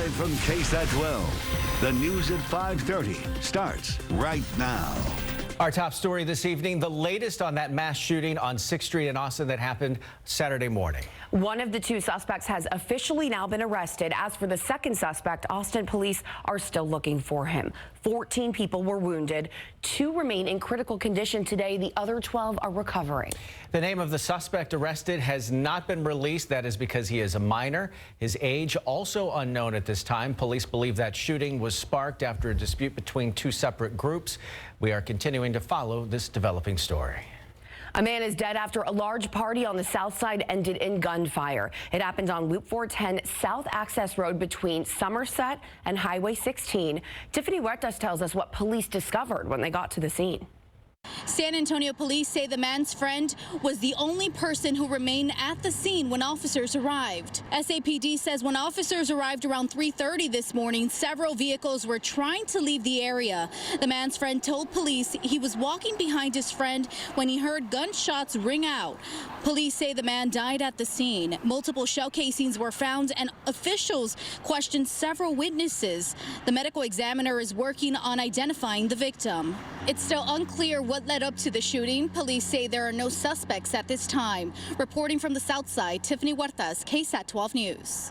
Live from KSAT 12. The news at 5:30 starts right now. Our top story this evening, the latest on that mass shooting on 6th Street in Austin that happened Saturday morning. One of the two suspects has officially now been arrested. As for the second suspect, Austin police are still looking for him. 14 people were wounded. 2 remain in critical condition today. The other 12 are recovering. The name of the suspect arrested has not been released. That is because he is a minor. His age also unknown at this time. Police believe that shooting was sparked after a dispute between 2 separate groups. We are continuing to follow this developing story. A man is dead after a large party on the south side ended in gunfire. It happened on Loop 410 South Access Road between Somerset and Highway 16. Tiffany Huertas tells us what police discovered when they got to the scene. San Antonio police say the man's friend was the only person who remained at the scene when officers arrived. SAPD says when officers arrived around 3:30 this morning, several vehicles were trying to leave the area. The man's friend told police he was walking behind his friend when he heard gunshots ring out. Police say the man died at the scene. Multiple shell casings were found and officials questioned several witnesses. The medical examiner is working on identifying the victim. It's still unclear what led up to the shooting. Police say there are no suspects at this time. Reporting from the south side, Tiffany Huertas, KSAT 12 News.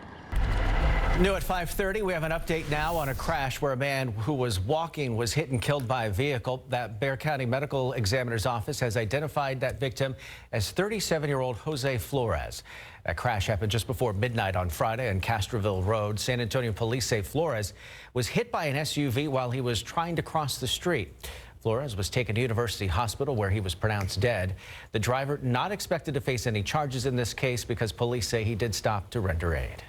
New at 5:30, we have an update now on a crash where a man who was walking was hit and killed by a vehicle. That Bexar County Medical Examiner's Office has identified that victim as 37-year-old Jose Flores. That crash happened just before midnight on Friday on Castroville Road. San Antonio police say Flores was hit by an SUV while he was trying to cross the street. Flores was taken to University Hospital where he was pronounced dead. The driver not expected to face any charges in this case because police say he did stop to render aid.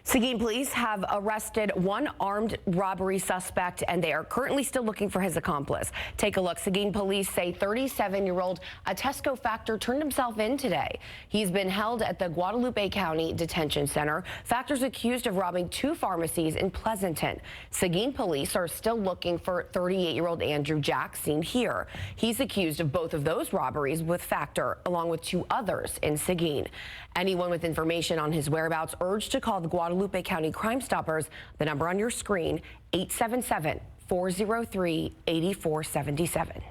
Seguin police have arrested one armed robbery suspect, and they are currently still looking for his accomplice. Take a look. Seguin police say 37-year-old Atesco Factor turned himself in today. He's been held at the Guadalupe County Detention Center. Factor's accused of robbing 2 pharmacies in Pleasanton. Seguin police are still looking for 38-year-old Andrew Jack, seen here. He's accused of both of those robberies with Factor, along with 2 others in Seguin. Anyone with information on his whereabouts urged to call the Guadalupe County Crime Stoppers. The number on your screen, 877-403-8477.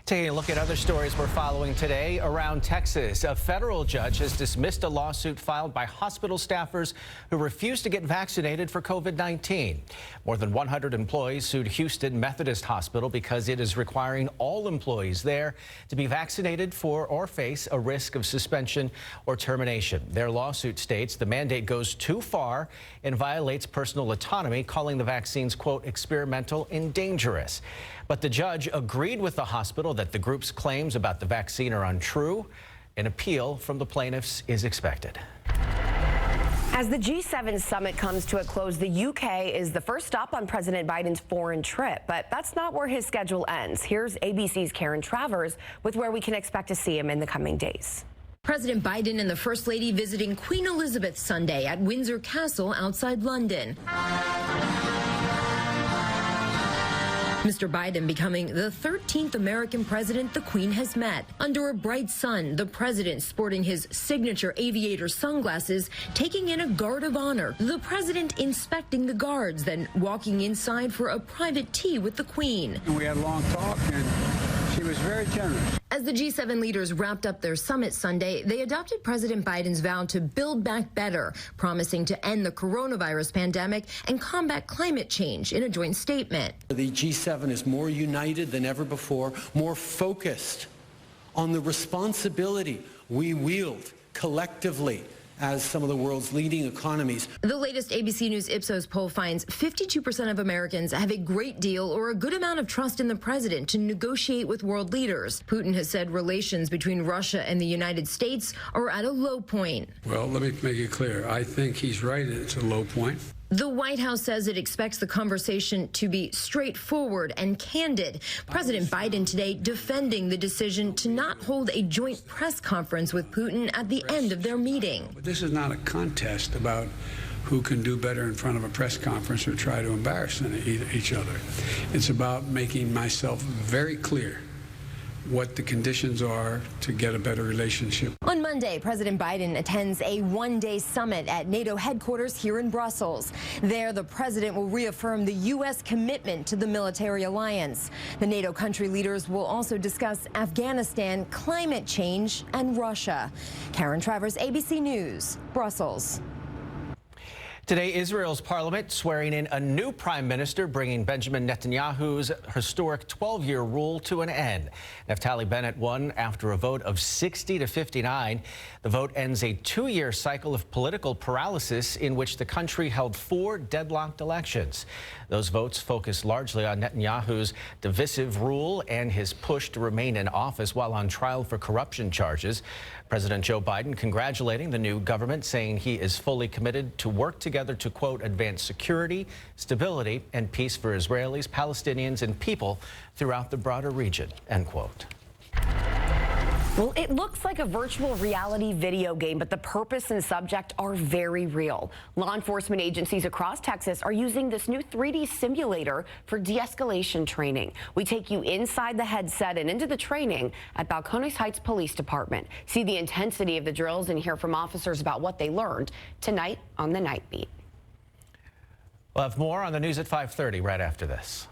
Taking a look at other stories we're following today around Texas. A federal judge has dismissed a lawsuit filed by hospital staffers who refused to get vaccinated for COVID-19. More than 100 employees sued Houston Methodist Hospital because it is requiring all employees there to be vaccinated for or face a risk of suspension or termination. Their lawsuit states the mandate goes too far and violates personal autonomy, calling the vaccines, quote, experimental and dangerous. But the judge agreed with the hospital that the group's claims about the vaccine are untrue. An appeal from the plaintiffs is expected. As the G7 summit comes to a close, the UK is the first stop on President Biden's foreign trip. But that's not where his schedule ends. Here's ABC's Karen Travers with where we can expect to see him in the coming days. President Biden and the First Lady visiting Queen Elizabeth Sunday at Windsor Castle outside London. Mr. Biden becoming the 13th American president the Queen has met. Under a bright sun, the president sporting his signature aviator sunglasses, taking in a guard of honor. The president inspecting the guards, then walking inside for a private tea with the Queen. We had a long talk, and she was very generous. As the G7 leaders wrapped up their summit Sunday, they adopted President Biden's vow to build back better, promising to end the coronavirus pandemic and combat climate change in a joint statement. The G7 is more united than ever before, more focused on the responsibility we wield collectively as some of the world's leading economies. The latest ABC News Ipsos poll finds 52% of Americans have a great deal or a good amount of trust in the president to negotiate with world leaders. Putin has said relations between Russia and the United States are at a low point. Well, let me make it clear. I think he's right. It's a low point. The White House says it expects the conversation to be straightforward and candid. President Biden today defending the decision to not hold a joint press conference with Putin at the end of their meeting. But this is not a contest about who can do better in front of a press conference or try to embarrass each other. It's about making myself very clear what the conditions are to get a better relationship. On Monday, President Biden attends a one-day summit at NATO headquarters here in Brussels. There, the president will reaffirm the U.S. commitment to the military alliance. The NATO country leaders will also discuss Afghanistan, climate change, and Russia. Karen Travers, ABC News, Brussels. Today, Israel's parliament swearing in a new prime minister, bringing Benjamin Netanyahu's historic 12-year rule to an end. Naftali Bennett won after a vote of 60 to 59. The vote ends a 2-year cycle of political paralysis in which the country held 4 deadlocked elections. Those votes focused largely on Netanyahu's divisive rule and his push to remain in office while on trial for corruption charges. President Joe Biden congratulating the new government, saying he is fully committed to work together to, quote, advance security, stability, and peace for Israelis, Palestinians, and people throughout the broader region, end quote. Well, it looks like a virtual reality video game, but the purpose and subject are very real. Law enforcement agencies across Texas are using this new 3D simulator for de-escalation training. We take you inside the headset and into the training at Balcones Heights Police Department. See the intensity of the drills and hear from officers about what they learned tonight on the Night Beat. We'll have more on the news at 5:30 right after this.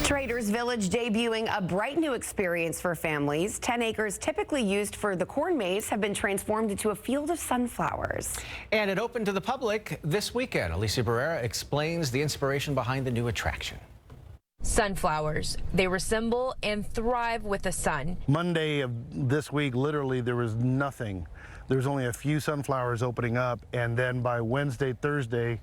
Traders Village debuting a bright new experience for families. 10 acres typically used for the corn maze have been transformed into a field of sunflowers. And it opened to the public this weekend. Alicia Barrera explains the inspiration behind the new attraction. Sunflowers. They resemble and thrive with the sun. Monday of this week, literally, there was nothing. There was only a few sunflowers opening up, and then by Wednesday, Thursday,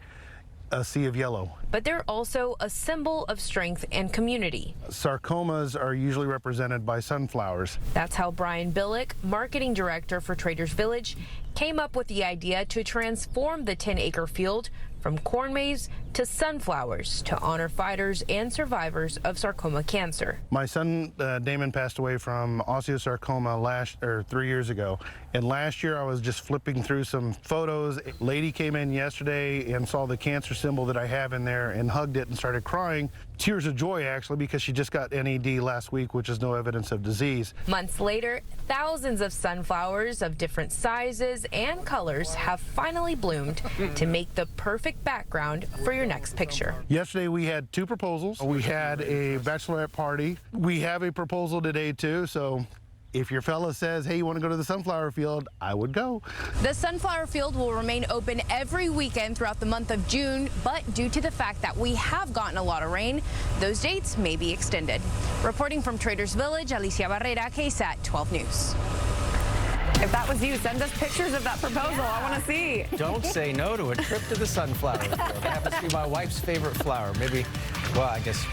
a sea of yellow. But they're also a symbol of strength and community. Sarcomas are usually represented by sunflowers. That's how Brian Billick, marketing director for Traders Village, came up with the idea to transform the 10-acre field from corn maze to sunflowers to honor fighters and survivors of sarcoma cancer. My son Damon passed away from osteosarcoma 3 years ago, and last year I was just flipping through some photos. A lady came in yesterday and saw the cancer symbol that I have in there and hugged it and started crying. Tears of joy, actually, because she just got NED last week, which is no evidence of disease. Months later, thousands of sunflowers of different sizes and colors have finally bloomed to make the perfect background for your next picture. Yesterday we had 2 proposals. We had a bachelorette party. We have a proposal today too, so if your fella says, hey, you want to go to the sunflower field, I would go. The sunflower field will remain open every weekend throughout the month of June, but due to the fact that we have gotten a lot of rain, those dates may be extended. Reporting from Traders Village, Alicia Barrera, KSAT 12 News. If that was you, send us pictures of that proposal. I want to see. Don't say no to a trip to the sunflower field. That happens to be my wife's favorite flower. Maybe, well, I guess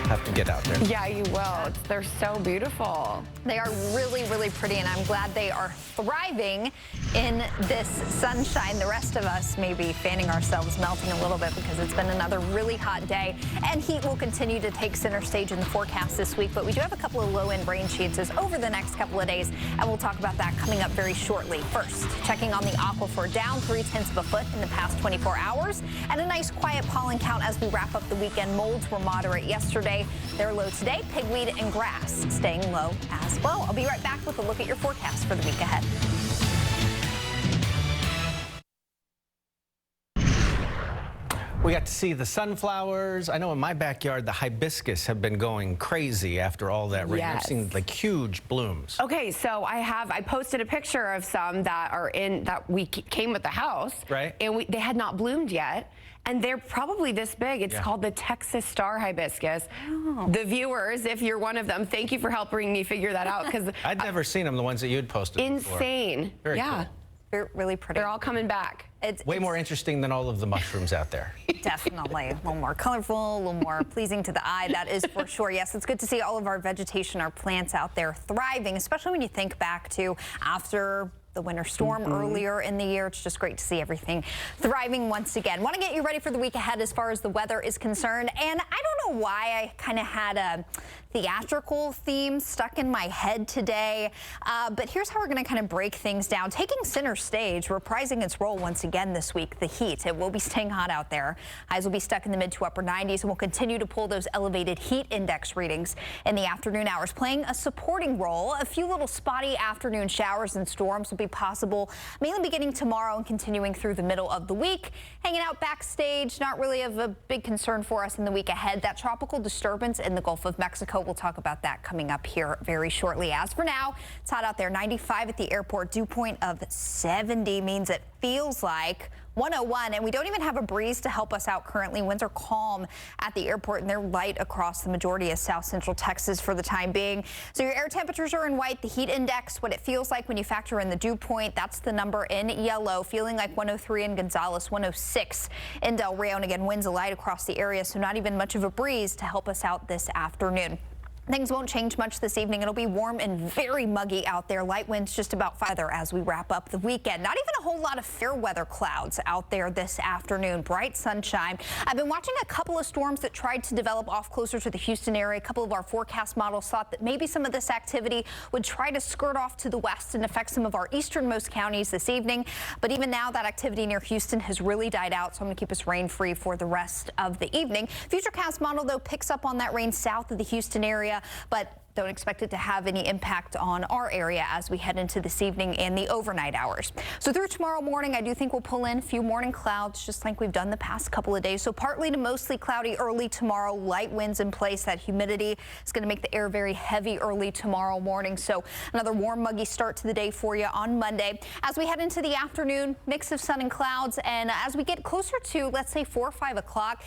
have to get out there. Yeah, you will. They're so beautiful. They are really, really pretty, and I'm glad they are thriving in this sunshine. The rest of us may be fanning ourselves, melting a little bit because it's been another really hot day, and heat will continue to take center stage in the forecast this week, but we do have a couple of low-end rain chances over the next couple of days, and we'll talk about that coming up very shortly. First, checking on the aquifer, down 0.3 of a foot in the past 24 hours, and a nice quiet pollen count as we wrap up the weekend. Molds were moderate yesterday. They're low today. Pigweed and grass staying low as well. I'll be right back with a look at your forecast for the week ahead. We got to see the sunflowers. I know in my backyard, the hibiscus have been going crazy after all that rain. Yes. I've seen like huge blooms. Okay, so I posted a picture of some that are that we came with the house. Right. And they had not bloomed yet. And they're probably this big. It's called the Texas Star Hibiscus. Oh. The viewers, if you're one of them, thank you for helping me figure that out. Because I'd never seen them, the ones that you'd posted. Insane. Before. Very cool. They're really pretty. They're all coming back. It's way more interesting than all of the mushrooms out there. Definitely. A little more colorful, a little more pleasing to the eye, that is for sure. Yes, it's good to see all of our vegetation, our plants out there thriving, especially when you think back to after the winter storm earlier in the year. It's just great to see everything thriving once again. Want to get you ready for the week ahead as far as the weather is concerned. And I don't know why I kind of had a theatrical theme stuck in my head today. But here's how we're going to kind of break things down. Taking center stage, reprising its role once again this week, the heat. It will be staying hot out there. Highs will be stuck in the mid to upper 90s, and we'll continue to pull those elevated heat index readings in the afternoon hours, playing a supporting role. A few little spotty afternoon showers and storms will be possible, mainly beginning tomorrow and continuing through the middle of the week. Hanging out backstage, not really of a big concern for us in the week ahead. That tropical disturbance in the Gulf of Mexico, we'll talk about that coming up here very shortly. As for now, it's hot out there. 95 at the airport. Dew point of 70 means it feels like 101, and we don't even have a breeze to help us out currently. Winds are calm at the airport, and they're light across the majority of south central Texas for the time being. So your air temperatures are in white. The heat index, what it feels like when you factor in the dew point, that's the number in yellow, feeling like 103 in Gonzales, 106 in Del Rio. And again, winds are light across the area, so not even much of a breeze to help us out this afternoon. Things won't change much this evening. It'll be warm and very muggy out there. Light winds just about feather as we wrap up the weekend. Not even a whole lot of fair weather clouds out there this afternoon. Bright sunshine. I've been watching a couple of storms that tried to develop off closer to the Houston area. A couple of our forecast models thought that maybe some of this activity would try to skirt off to the west and affect some of our easternmost counties this evening. But even now, that activity near Houston has really died out, so I'm going to keep us rain-free for the rest of the evening. Futurecast model, though, picks up on that rain south of the Houston area, but don't expect it to have any impact on our area as we head into this evening and the overnight hours. So through tomorrow morning, I do think we'll pull in a few morning clouds, just like we've done the past couple of days. So partly to mostly cloudy early tomorrow, light winds in place. That humidity is going to make the air very heavy early tomorrow morning. So another warm, muggy start to the day for you on Monday. As we head into the afternoon, mix of sun and clouds. And as we get closer to, let's say, 4 or 5 o'clock,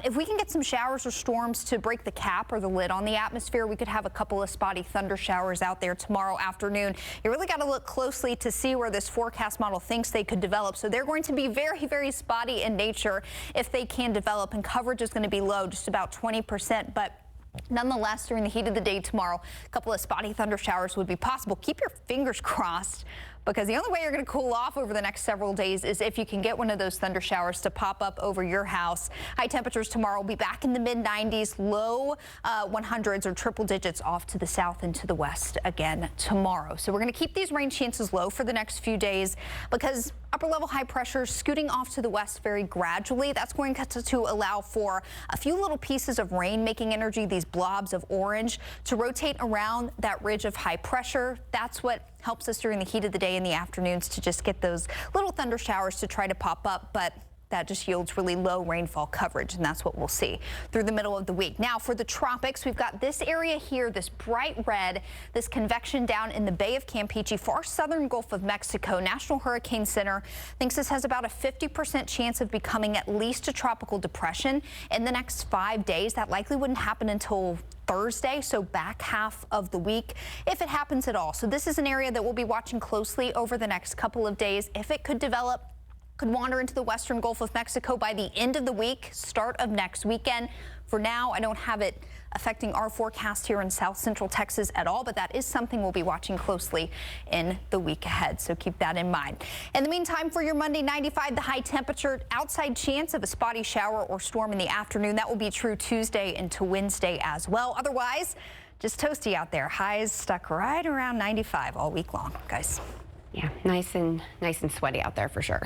if we can get some showers or storms to break the cap or the lid on the atmosphere, we could have a couple of spotty thunder showers out there tomorrow afternoon. You really got to look closely to see where this forecast model thinks they could develop. So they're going to be very, very spotty in nature if they can develop, and coverage is going to be low, just about 20%. But nonetheless, during the heat of the day tomorrow, a couple of spotty thunder showers would be possible. Keep your fingers crossed, because the only way you're going to cool off over the next several days is if you can get one of those thunder showers to pop up over your house. High temperatures tomorrow will be back in the mid-90s, low 100s or triple digits off to the south and to the west again tomorrow. So we're going to keep these rain chances low for the next few days, because upper level high pressure scooting off to the west very gradually. That's going to allow for a few little pieces of rain making energy, these blobs of orange, to rotate around that ridge of high pressure. That's what helps us during the heat of the day in the afternoons to just get those little thunder showers to try to pop up, but that just yields really low rainfall coverage, and that's what we'll see through the middle of the week. Now for the tropics, we've got this area here, this bright red, this convection down in the Bay of Campeche, far southern Gulf of Mexico. National Hurricane Center thinks this has about a 50% chance of becoming at least a tropical depression in the next 5 days. That likely wouldn't happen until Thursday, so back half of the week, if it happens at all. So this is an area that we'll be watching closely over the next couple of days. If it could develop, could wander into the western Gulf of Mexico by the end of the week, start of next weekend. For now, I don't have it affecting our forecast here in south central Texas at all, but that is something we'll be watching closely in the week ahead, so keep that in mind. In the meantime, for your Monday, 95, the high temperature, outside chance of a spotty shower or storm in the afternoon. That will be true Tuesday into Wednesday as well. Otherwise, just toasty out there. Highs stuck right around 95 all week long, guys. Yeah, nice and sweaty out there for sure.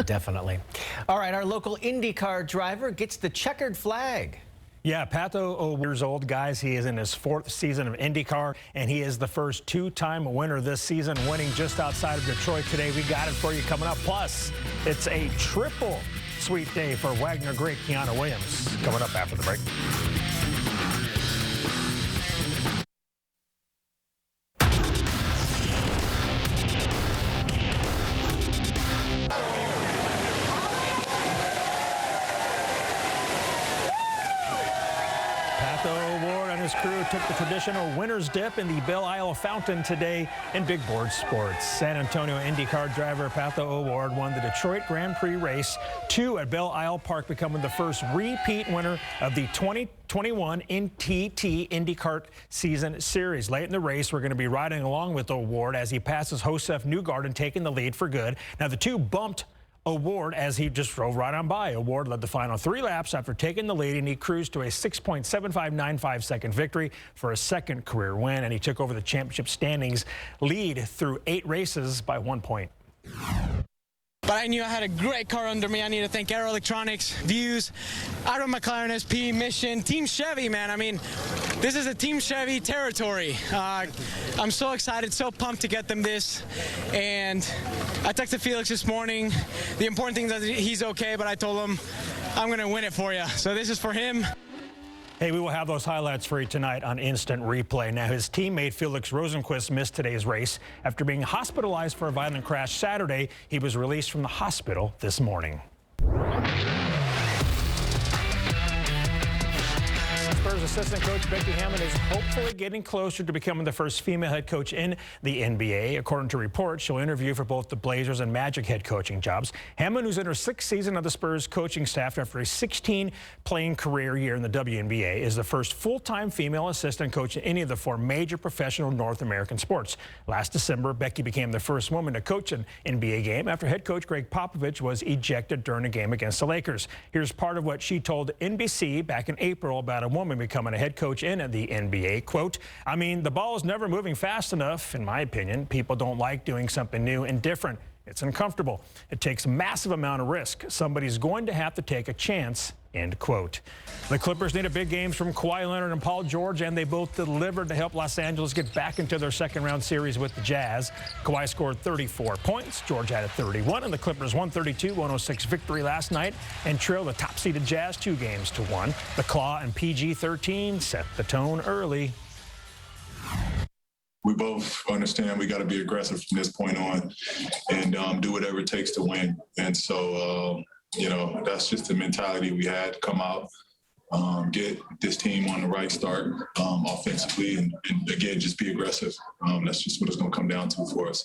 Definitely. All right, our local IndyCar driver gets the checkered flag. Yeah, Pato, years old, guys. He is in his 4th season of IndyCar, and he is the first 2-time winner this season, winning just outside of Detroit today. We got it for you coming up. Plus, it's a triple sweet day for Wagner great Keanu Williams. Coming up after the break. Crew took the traditional winner's dip in the Belle Isle Fountain today in big board sports. San Antonio IndyCar driver Pato O'Ward won the Detroit Grand Prix race 2 at Belle Isle Park, becoming the first repeat winner of the 2021 NTT IndyCar season series. Late in the race, we're going to be riding along with O'Ward as he passes Josef Newgarden, taking the lead for good. Now, the two bumped O'Ward as he just drove right on by. O'Ward led the final 3 laps after taking the lead, and he cruised to a 6.7595 second victory for a second career win, and he took over the championship standings lead through 8 races by 1 point. But I knew I had a great car under me. I need to thank Aero Electronics, Views, Auto McLaren SP, Mission, Team Chevy, man. I mean, this is a Team Chevy territory. I'm so excited, so pumped to get them this. And I texted Felix this morning. The important thing is that he's okay, but I told him I'm going to win it for you. So this is for him. Hey, we will have those highlights for you tonight on Instant Replay. Now, his teammate Felix Rosenqvist missed today's race after being hospitalized for a violent crash Saturday. He was released from the hospital this morning. Spurs assistant coach Becky Hammond is hopefully getting closer to becoming the first female head coach in the NBA. According to reports, she'll interview for both the Blazers and Magic head coaching jobs. Hammond, who's in her 6th season of the Spurs coaching staff after a 16-playing career year in the WNBA, is the first full-time female assistant coach in any of the 4 major professional North American sports. Last December, Becky became the first woman to coach an NBA game after head coach Greg Popovich was ejected during a game against the Lakers. Here's part of what she told NBC back in April about a woman becoming a head coach in the NBA. Quote, I mean, the ball is never moving fast enough, in my opinion. People don't like doing something new and different. It's uncomfortable. It takes a massive amount of risk. Somebody's going to have to take a chance, end quote. The Clippers needed big games from Kawhi Leonard and Paul George, and they both delivered to help Los Angeles get back into their second-round series with the Jazz. Kawhi scored 34 points. George added 31, and the Clippers' 132-106 victory last night and trailed the top-seeded Jazz 2-1. The Claw and PG-13 set the tone early. We both understand we got to be aggressive from this point on and do whatever it takes to win. And so, you know, that's just the mentality we had. Come out, get this team on the right start offensively, and again, just be aggressive. That's just what it's going to come down to for us.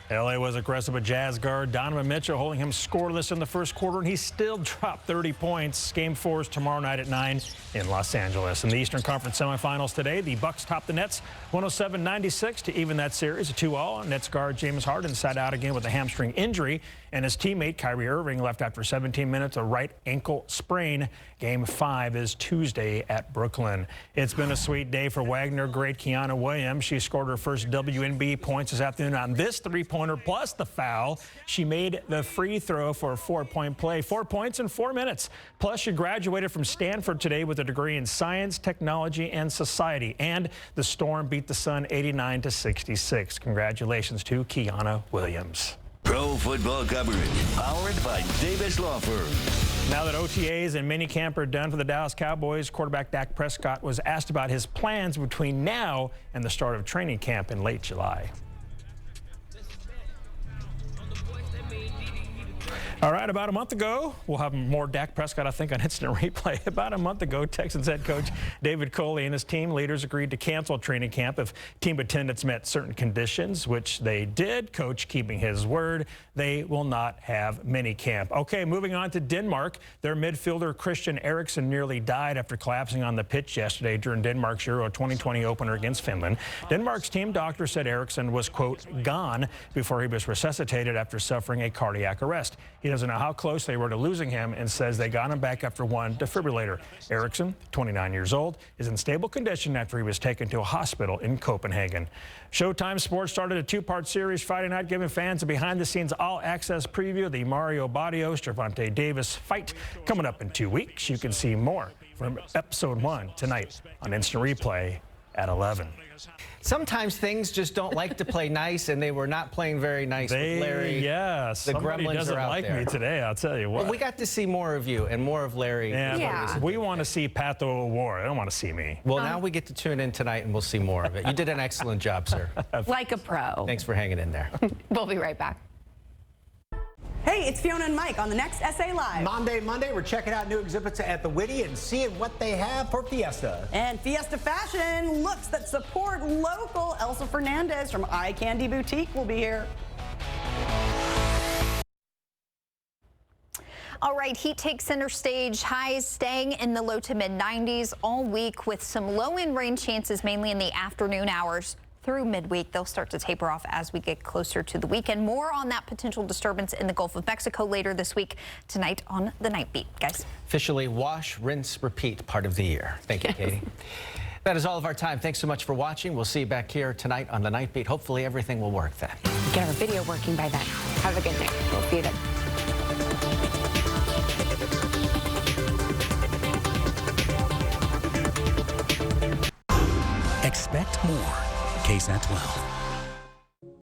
LA was aggressive with Jazz guard Donovan Mitchell, holding him scoreless in the first quarter, and he still dropped 30 points. Game 4 is tomorrow night at 9 in Los Angeles. In the Eastern Conference semifinals today, the Bucks topped the Nets 107-96 to even that series, a 2-all. Nets guard James Harden sat out again with a hamstring injury, and his teammate Kyrie Irving left after 17 minutes, a right ankle sprain. Game 5 is Tuesday at Brooklyn. It's been a sweet day for Wagner great Kiana Williams. She scored her first WNBA points this afternoon on this three-pointer plus the foul. She made the free throw for a 4-point play. 4 points in 4 minutes. Plus, she graduated from Stanford today with a degree in science, technology, and society. And the Storm beat the Sun 89-66. Congratulations to Kiana Williams. Pro football coverage powered by Davis Law Firm. Now that OTAs and minicamp are done for the Dallas Cowboys, quarterback Dak Prescott was asked about his plans between now and the start of training camp in late July. All right, about a month ago, we'll have more Dak Prescott, I think, on Instant Replay. About a month ago, Texans head coach David Coley and his team leaders agreed to cancel training camp if team attendance met certain conditions, which they did. Coach keeping his word, they will not have minicamp. Okay, moving on to Denmark. Their midfielder Christian Eriksen nearly died after collapsing on the pitch yesterday during Denmark's Euro 2020 opener against Finland. Denmark's team doctor said Eriksen was, quote, gone before he was resuscitated after suffering a cardiac arrest. He doesn't know how close they were to losing him and says they got him back after one defibrillator. Eriksen, 29 years old, is in stable condition after he was taken to a hospital in Copenhagen. Showtime Sports started a 2-part series Friday night, giving fans a behind-the-scenes all-access preview of the Mario Barrios Gervonta Davis fight coming up in 2 weeks. You can see more from episode 1 tonight on Instant Replay at 11. Sometimes things just don't like to play nice, and they were not playing very nice with Larry. Yeah, the Gremlins doesn't are out like there. me today, I'll tell you what. Well, we got to see more of you and more of Larry. Yeah. We want to see Pato O'Ward. I don't want to see me. Well, now we get to tune in tonight, and we'll see more of it. You did an excellent job, sir. Like a pro. Thanks for hanging in there. We'll be right back. Hey, it's Fiona and Mike on the next SA Live. Monday, we're checking out new exhibits at the Whitty and seeing what they have for Fiesta. And Fiesta Fashion looks that support local. Elsa Fernandez from Eye Candy Boutique will be here. All right, heat takes center stage. Highs staying in the low to mid 90s all week with some low-end rain chances mainly in the afternoon hours through midweek. They'll start to taper off as we get closer to the weekend. More on that potential disturbance in the Gulf of Mexico later this week, tonight on The Night Beat. Guys. Officially wash, rinse, repeat part of the year. Thank you, Katie. That is all of our time. Thanks so much for watching. We'll see you back here tonight on The Night Beat. Hopefully everything will work then. Get our video working by then. Have a good day. We'll see you then. Expect more. KSAT 12.